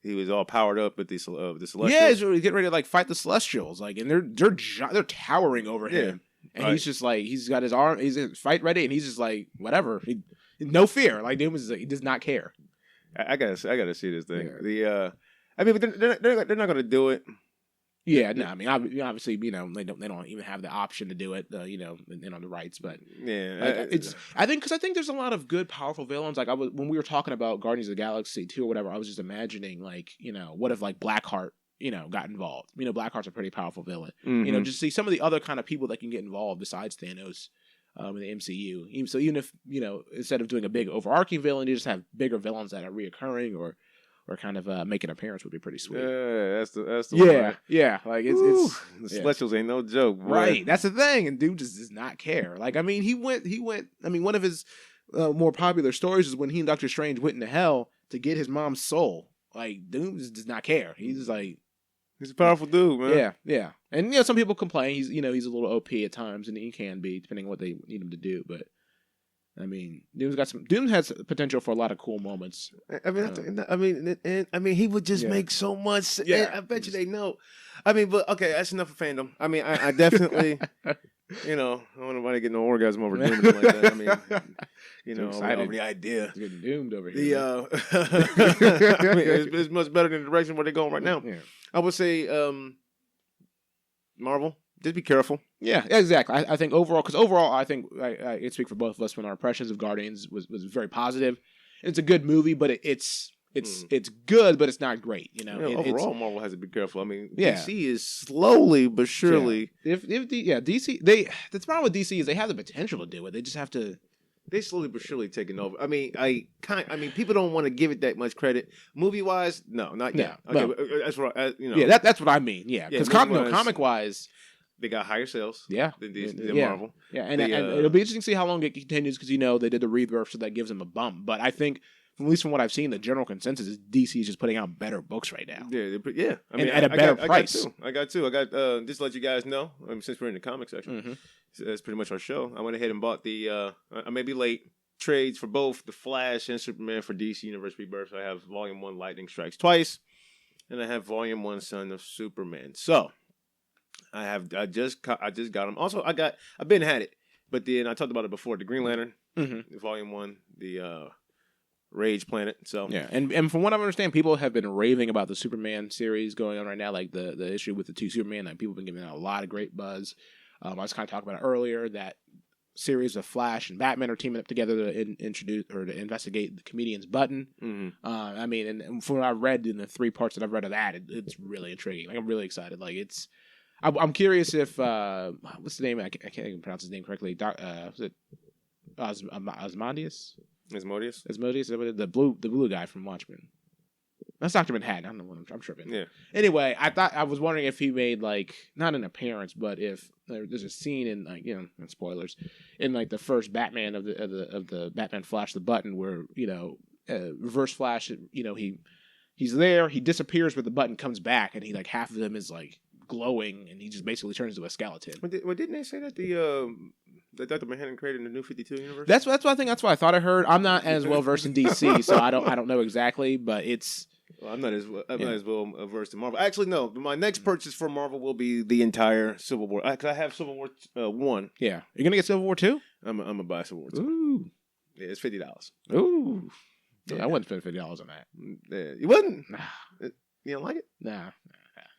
he was all powered up with the Celestials. Yeah, he's getting ready to like fight the Celestials, like, and they're towering over him. And he's just like, he's got his arm, he's fight ready, and he's just like, whatever, no fear. Like Doom he does not care. I gotta see this thing. Yeah. But they're not gonna do it. Yeah, no, obviously, they don't even have the option to do it, and on the rights. But yeah, I think there's a lot of good, powerful villains. Like when we were talking about Guardians of the Galaxy 2 or whatever, I was just imagining like, what if like Blackheart, got involved. Blackheart's a pretty powerful villain. Mm-hmm. Just see some of the other kind of people that can get involved besides Thanos in the MCU. So even if, instead of doing a big overarching villain, you just have bigger villains that are reoccurring or kind of make an appearance would be pretty sweet. Yeah, that's the one. Yeah. Like it's the Celestials ain't no joke, boy. Right. That's the thing, and Doom just does not care. Like he went. One of his more popular stories is when he and Doctor Strange went into hell to get his mom's soul. Like Doom just does not care. He's just like, he's a powerful dude, man. Yeah. And some people complain he's a little OP at times, and he can be depending on what they need him to do. But Doom has potential for a lot of cool moments. He would just make so much. Yeah, I bet you they know. But okay, that's enough of fandom. I definitely, I don't want nobody to get no orgasm over Doom like that. Over the idea. It's getting doomed over here. It's much better than the direction where they're going right now. Yeah. I would say, Marvel, just be careful. Yeah, exactly. I think overall, I think I speak for both of us when our impressions of Guardians was very positive. It's a good movie, but it's good, but it's not great. Overall, Marvel has to be careful. DC is slowly but surely. Yeah. DC, the problem with DC is they have the potential to do it. They just have to. They slowly but surely taking over. People don't want to give it that much credit. Movie wise, no, not yet. Yeah, okay, that's right. Yeah, that's what I mean. Yeah, because comic wise. They got higher sales, than Marvel. Yeah, and it'll be interesting to see how long it continues because they did the rebirth, so that gives them a bump. But I think, at least from what I've seen, the general consensus is DC is just putting out better books right now. Yeah. At a better price. I got two. Just to let you guys know, since we're in the comic section, that's pretty much our show. I went ahead and bought the. I may be late. Trades for both the Flash and Superman for DC Universe Rebirth. So I have Volume 1 Lightning Strikes Twice, and I have Volume 1 Son of Superman. So. I just got them. Also, I've been had it, but then I talked about it before. The Green Lantern, Volume 1, the Rage Planet. So yeah, and from what I understand, people have been raving about the Superman series going on right now, like the issue with the two Superman. Like people have been giving it a lot of great buzz. I was kind of talking about it earlier that series of Flash and Batman are teaming up together to introduce or to investigate the comedian's button. And from what I read in the 3 parts that I've read of that, it's really intriguing. Like I'm really excited. Like I'm curious if what's the name? I can't even pronounce his name correctly. Was it Asmodeus? Asmodeus? The blue guy from Watchmen. That's Dr. Manhattan. I don't know what I'm sure of it. Yeah. Anyway, I was wondering if he made like not an appearance, but if there's a scene in like spoilers in like the first Batman of the Batman Flash the Button where Reverse Flash he's there, he disappears, but the button comes back, and he like half of him is like glowing, and he just basically turns into a skeleton. Well, didn't they say that that Dr. Manhattan created the New 52 universe? That's what I thought I heard. I'm not as well versed in DC, so I don't know exactly, but it's Well, I'm not as well versed in Marvel. Actually, no. My next purchase for Marvel will be the entire Civil War. Cause I have Civil War 1. Yeah, you're gonna get Civil War 2? I'm gonna buy Civil War 2. Ooh, Yeah, it's $50. ooh. Yeah. I wouldn't spend $50 on that. Yeah, you wouldn't? Nah, You don't like it? nah.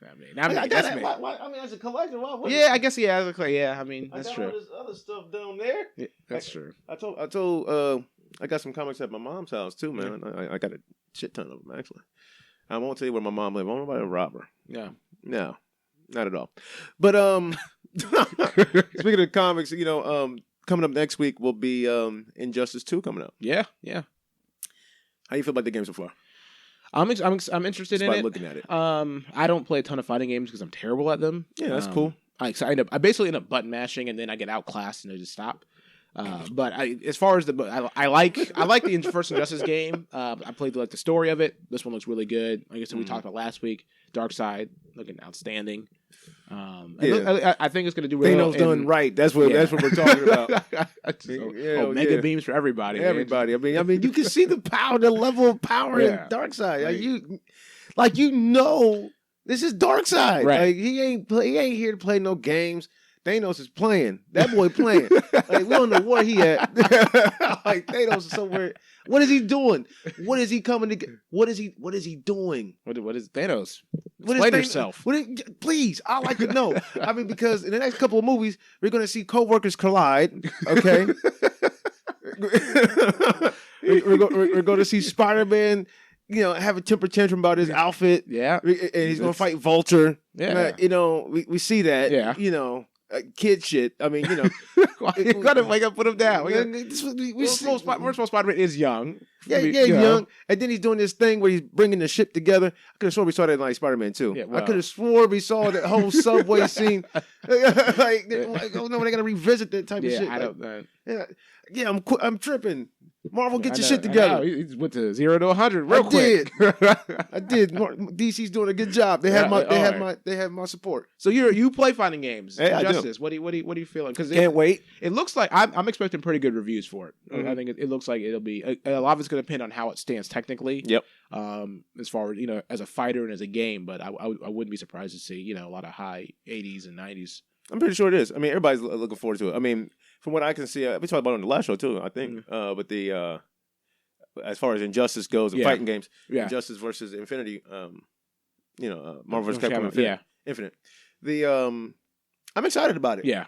I mean, that's me. I mean, as a collector, why wouldn't yeah, I guess yeah. I mean, that's I got true. all this other stuff down there. Yeah, that's true. I got some comics at my mom's house too, man. I got a shit ton of them actually. I won't tell you where my mom lives. I won't nobody rob her. Yeah, No, not at all. But speaking of comics, coming up next week will be Injustice 2 coming up. Yeah. How you feel about the game so far? I'm interested in it. Looking at it. I don't play a ton of fighting games because I'm terrible at them. Yeah, that's cool. I basically end up button mashing and then I get outclassed and I just stop. But as far as I like the first Injustice game. I played the story of it. This one looks really good. Like I said, we talked about last week. Dark Side looking outstanding. I think it's going to do really well. Thanos done right. That's what we're talking about. Mega beams for everybody. Everybody. Man. I mean, you can see the power, the level of power in Dark Side. Right. This is Dark Side. Right. Like, he ain't here to play no games. Thanos is playing. That boy playing. Like, we don't know where he at. Like, Thanos is somewhere. What is he doing? What is he coming to get? What is he doing? What is Thanos? Explain yourself. Please, I'd like to know. I mean, because in the next couple of movies, we're going to see co-workers collide, okay? we're going to see Spider-Man, have a temper tantrum about his outfit. Yeah. And he's going to fight Vulture. Yeah. We see that. Yeah. Kid shit. I mean, you gotta wake up, put him down. First of all, Spider-Man is young. Young. And then he's doing this thing where he's bringing the ship together. I could have sworn we saw that in like Spider-Man 2. Yeah, well. I could have sworn we saw that whole subway scene. Oh no, they gotta revisit that type of shit. I don't. I'm tripping. Marvel, get your shit together. He went to 0 to 100 real quick. I did. DC's doing a good job. They have my support. So you play fighting games. Hey, Injustice. What are you feeling? Because can't wait. It looks like I'm expecting pretty good reviews for it. Mm-hmm. I think it looks like it'll be a lot of it's going to depend on how it stands technically. Yep. As far as as a fighter and as a game, but I wouldn't be surprised to see a lot of high 80s and 90s. I'm pretty sure it is. I mean, everybody's looking forward to it. I mean, from what I can see, we talked about it on the last show too. I think, but the as far as Injustice goes, the fighting games, Injustice versus Infinity, Marvel vs. Capcom Infinite. I'm excited about it. Yeah.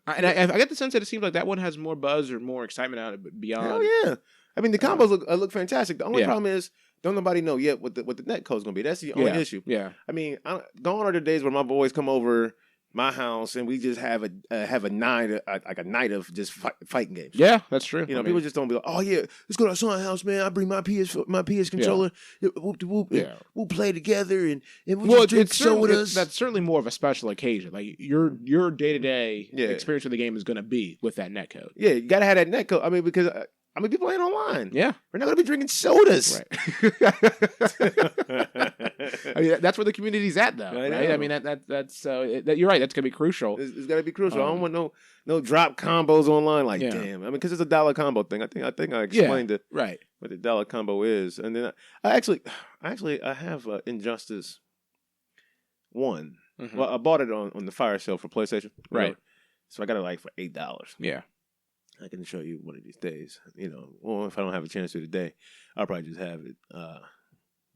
I get the sense that it seems like that one has more buzz or more excitement out of it beyond. Hell yeah. I mean, the combos look fantastic. The only problem is, don't nobody know yet what the net code's going to be. That's the only issue. Yeah. I mean, gone are the days where my boys come over my house and we just have a night of just fighting games. Yeah, that's true. People just don't be like, oh yeah, let's go to our son's house, man. I bring my PS controller. Whoop de whoop. Yeah. We'll play together and we'll just drink sodas. That's certainly more of a special occasion. Like your day to day experience with the game is going to be with that netcode. Yeah, you gotta have that netcode. I mean, because people playing online. Yeah. We're not going to be drinking sodas. Right. I mean, that's where the community's at, though. Right? I mean, that's you're right. That's going to be crucial. It's got to be crucial. I don't want no drop combos online. Like, damn. I mean, because it's a dollar combo thing. I think I explained it. Right. What the dollar combo is. And then I actually have Injustice 1. Mm-hmm. Well, I bought it on the fire sale for PlayStation. Right. So I got it for $8. Yeah. I can show you one of these days. Or if I don't have a chance to today, I'll probably just have it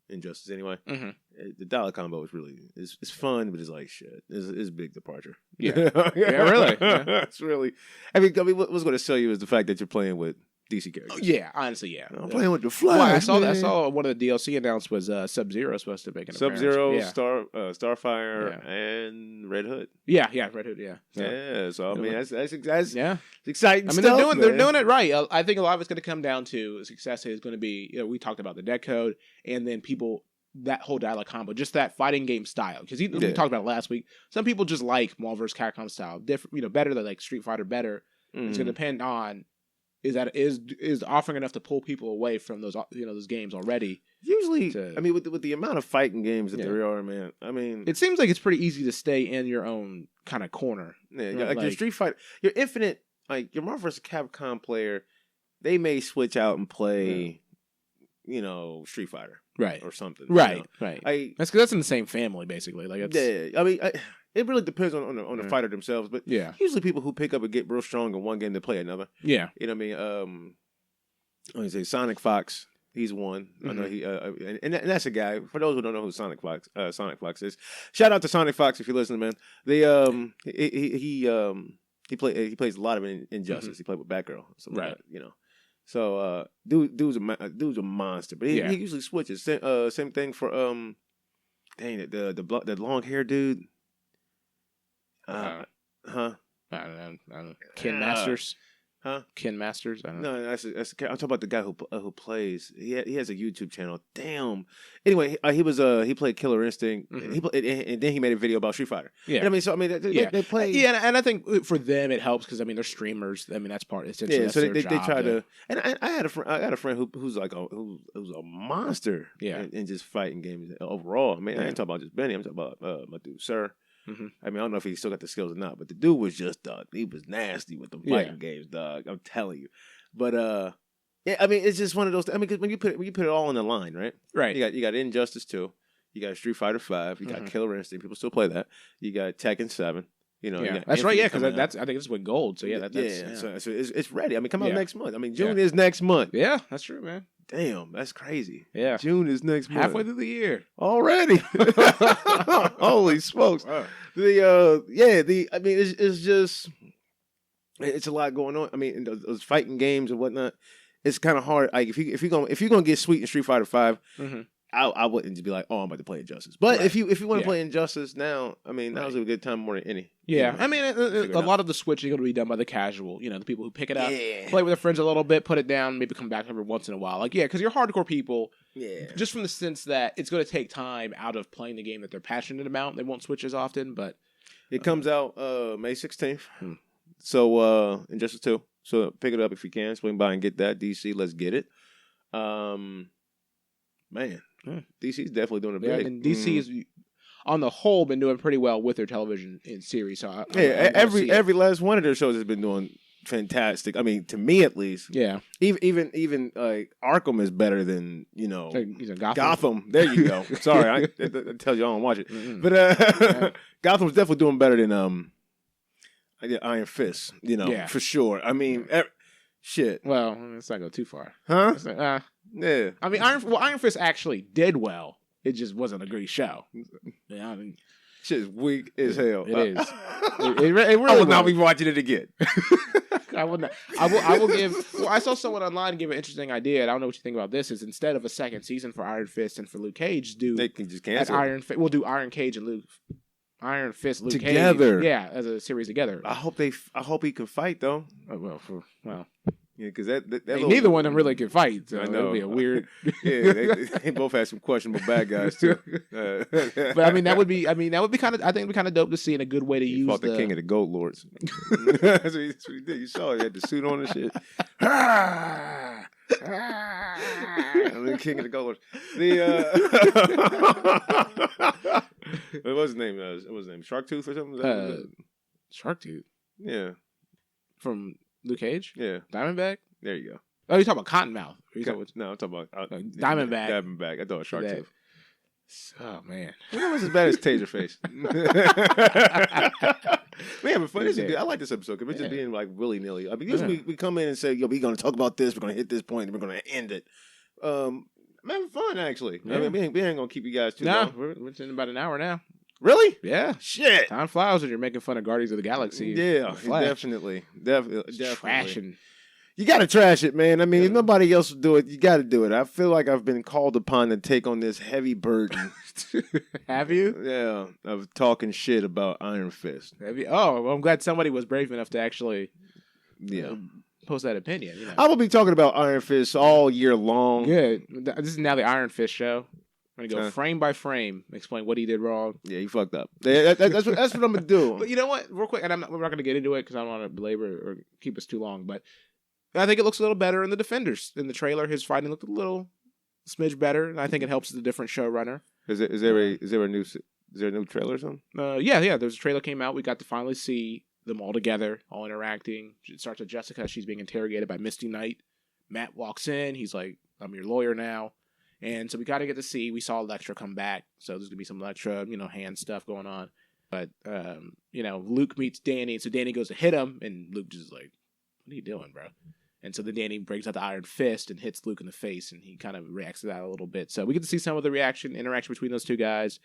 Injustice anyway. Mm-hmm. The dollar combo is really it's fun, but it's like shit. It's a big departure. Yeah, yeah, really. Yeah. It's really. I mean, what's going to sell you is the fact that you're playing with DC characters. Yeah, honestly, yeah. I'm playing with the Flash. Well, I saw one of the DLC announced was Sub-Zero supposed to make an appearance. Sub-Zero, Starfire, and Red Hood. Yeah, Red Hood. Yeah. So I mean, that's exciting. I mean, they're doing it right. I think a lot of it's going to come down to success is going to be. We talked about the net code, and then people. That whole dialogue combo, just that fighting game style. Because we talked about it last week. Some people just like Marvel vs. Capcom style, different, better than like Street Fighter better. Mm-hmm. It's going to depend on is offering enough to pull people away from those those games already. Usually, I mean, with the amount of fighting games that there are, man. I mean, it seems like it's pretty easy to stay in your own kind of corner. Yeah, like your Street Fighter, your Infinite, like your Marvel vs. Capcom player, they may switch out and play. Street Fighter, right, or something, right, right. That's because that's in the same family, basically. Like, it's, yeah. I mean, it really depends on the fighter themselves, but yeah, usually people who pick up and get real strong in one game, they play another. yeah. You know what I mean? Let me say Sonic Fox. He's one. I know he and that's a guy. For those who don't know who Sonic Fox is, shout out to Sonic Fox if you're listening, man. He plays a lot of Injustice. He played with Batgirl, something like that, So dude's a monster, but he usually switches. Same thing for dang it, the long hair dude. I don't know. Ken Masters. Huh? Ken Masters? I don't know. No, I'm talking about the guy who plays. He has a YouTube channel. Damn. Anyway, he played Killer Instinct, and then he made a video about Street Fighter. Yeah. And I mean, so I mean, they play. Yeah, and I think for them it helps because I mean they're streamers. I mean that's part. Essentially, Yeah, that's so their they job try to. And I had a friend who's like who's a monster. Yeah. In just fighting games overall. I mean, I ain't talking about just Benny. I'm talking about my dude, Sir. Mm-hmm. I mean, I don't know if he still got the skills or not, but the dude was just he was nasty with the fighting games, dog. I'm telling you. But yeah, I mean, it's just one of those. I mean, 'cause when you put it all on the line, right? Right. You got Injustice 2, you got Street Fighter 5, you got Killer Instinct. People still play that. You got Tekken 7. You got that's right. Yeah, because Infinite I think it's with gold. So yeah, So it's ready. I mean, come out next month. I mean, June Yeah. is next month. Yeah, that's true, man. Damn, that's crazy. Yeah. June is next month. Halfway through the year. Already. Holy smokes. Wow. I mean, it's just, it's a lot going on. I mean, in those fighting games and whatnot, it's kind of hard. Like if you're gonna get sweet in Street Fighter 5, I wouldn't just be like, oh, I'm about to play Injustice. But if you want to play Injustice now, I mean, now's a good time more than any. Yeah, I mean, a lot of the switching is going to be done by the casual. The people who pick it up, play with their friends a little bit, put it down, maybe come back every once in a while. Like, because you're hardcore people. Yeah. Just from the sense that it's going to take time out of playing the game that they're passionate about. They won't switch as often, but it comes out May 16th. So Injustice 2. So pick it up if you can. Swing by and get that. DC, let's get it. Man, DC's definitely doing it big. And DC is, on the whole, been doing pretty well with their television in series. So every last one of their shows has been doing fantastic. I mean, to me at least. Yeah. Even like Arkham is better than Gotham. There you go. Sorry, that tells you I don't watch it. But Gotham's definitely doing better than Iron Fist. For sure. I mean, shit. Well, let's not go too far. Huh? Yeah. I mean, Iron Fist actually did well. It just wasn't a great show. Yeah, I mean, shit's weak as hell. It is. It really I will not be watching it again. I will not. I will give. Well, I saw someone online give an interesting idea, and I don't know what you think about this. Is instead of a second season for Iron Fist and for Luke Cage, they can just cancel We'll do Iron Cage and Iron Fist, Luke together. Cage, as a series together. I hope he can fight though. Yeah, because neither one of them really can fight. So I know it'll be a weird. they both had some questionable bad guys too. But I mean, that would be kind of. I think it'd be kind of dope to see, and a good way to use fought the king of the goat lords. That's what he did. You saw it. He had the suit on and shit. The king of the goat lords. What was his name? What was his name? Shark Tooth or something? Shark Tooth. Yeah. From Luke Cage? Yeah. Diamondback? There you go. Oh, you're talking about Cottonmouth. No, I'm talking about Diamondback. Diamondback. I thought it was Shark Tooth. Oh, man. It was as bad as Taserface. We having fun. I like this episode because we're just being like willy-nilly. I mean, usually we come in and say, we're going to talk about this. We're going to hit this point. And we're going to end it. I'm having fun, actually. Yeah. I mean, we ain't going to keep you guys too long. We're in about an hour now. Really? Yeah. Shit. Time flies when you're making fun of Guardians of the Galaxy. Yeah, definitely. Trashing. You got to trash it, man. I mean, if nobody else will do it, you got to do it. I feel like I've been called upon to take on this heavy burden. Have you? Yeah, of talking shit about Iron Fist. Have you? Oh, well, I'm glad somebody was brave enough to actually post that opinion. I will be talking about Iron Fist all year long. Good. This is now the Iron Fist show. I'm going to go frame by frame, explain what he did wrong. Yeah, he fucked up. That's what I'm going to do. But you know what? Real quick, and we're not going to get into it because I don't want to belabor or keep us too long, but I think it looks a little better in the Defenders. In the trailer, his fighting looked a little smidge better, and I think it helps the different showrunner. Is there a new trailer or something? Yeah. There's a trailer came out. We got to finally see them all together, all interacting. It starts with Jessica. She's being interrogated by Misty Knight. Matt walks in. He's like, I'm your lawyer now. And so we got to get to see. We saw Elektra come back, so there's gonna be some Elektra, hand stuff going on. But Luke meets Danny, so Danny goes to hit him, and Luke just is like, "What are you doing, bro?" And so then Danny breaks out the Iron Fist and hits Luke in the face, and he kind of reacts to that a little bit. So we get to see some of the interaction between those two guys.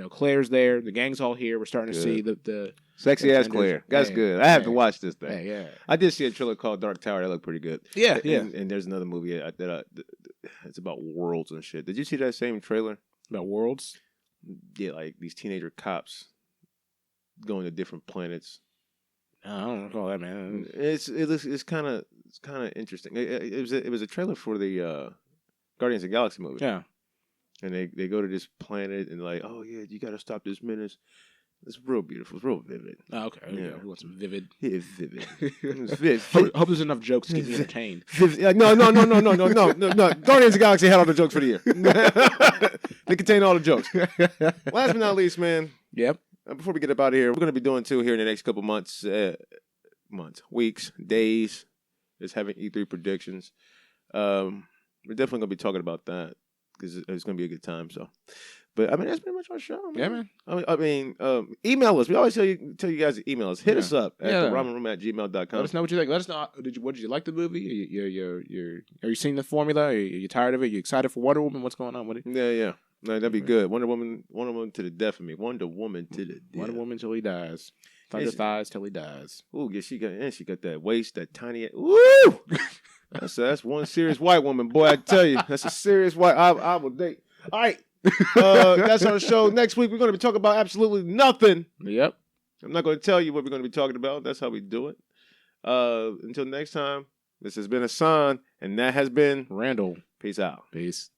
Claire's there, the gang's all here. We're starting to see the sexy ass Claire. That's good. I have to watch this thing. Yeah. I did see a trailer called Dark Tower. That looked pretty good. Yeah. And there's another movie that it's about worlds and shit. Did you see that same trailer about worlds? Yeah, like these teenager cops going to different planets. I don't recall that, man. It's kind of interesting. It was a trailer for the Guardians of the Galaxy movie. Yeah, and they go to this planet and like, oh yeah, you got to stop this menace. It's real beautiful. It's real vivid. Oh, okay. Yeah, we want some vivid. Yeah, vivid. Hope there's enough jokes to keep you entertained. No. Guardians of the Galaxy had all the jokes for the year. They contain all the jokes. Last but not least, man. Yep. Before we get up out of here, we're going to be doing two here in the next couple months, weeks, days. Just having E3 predictions. We're definitely going to be talking about that because it's going to be a good time. So, but I mean, that's pretty much our show. Man. Yeah, man. I mean, email us. We always tell you guys to email us. Hit us up at theramenroom@gmail.com. Let us know what you think. Let us know. Did you like the movie? Are you seeing the formula? Are you tired of it? You excited for Wonder Woman? What's going on with it? Yeah. No, that'd be good. Wonder Woman to the death of me. Wonder Woman to the death. Wonder Woman till he dies. Thunder thighs till he dies. Ooh, yeah, she got that waist, that tiny. Woo! That's one serious white woman, boy. I tell you, that's a serious white. I will date. All right, that's our show. Next week we're going to be talking about absolutely nothing. Yep. I'm not going to tell you what we're going to be talking about. That's how we do it. Until next time, this has been Hassan, and that has been Randall. Peace out. Peace.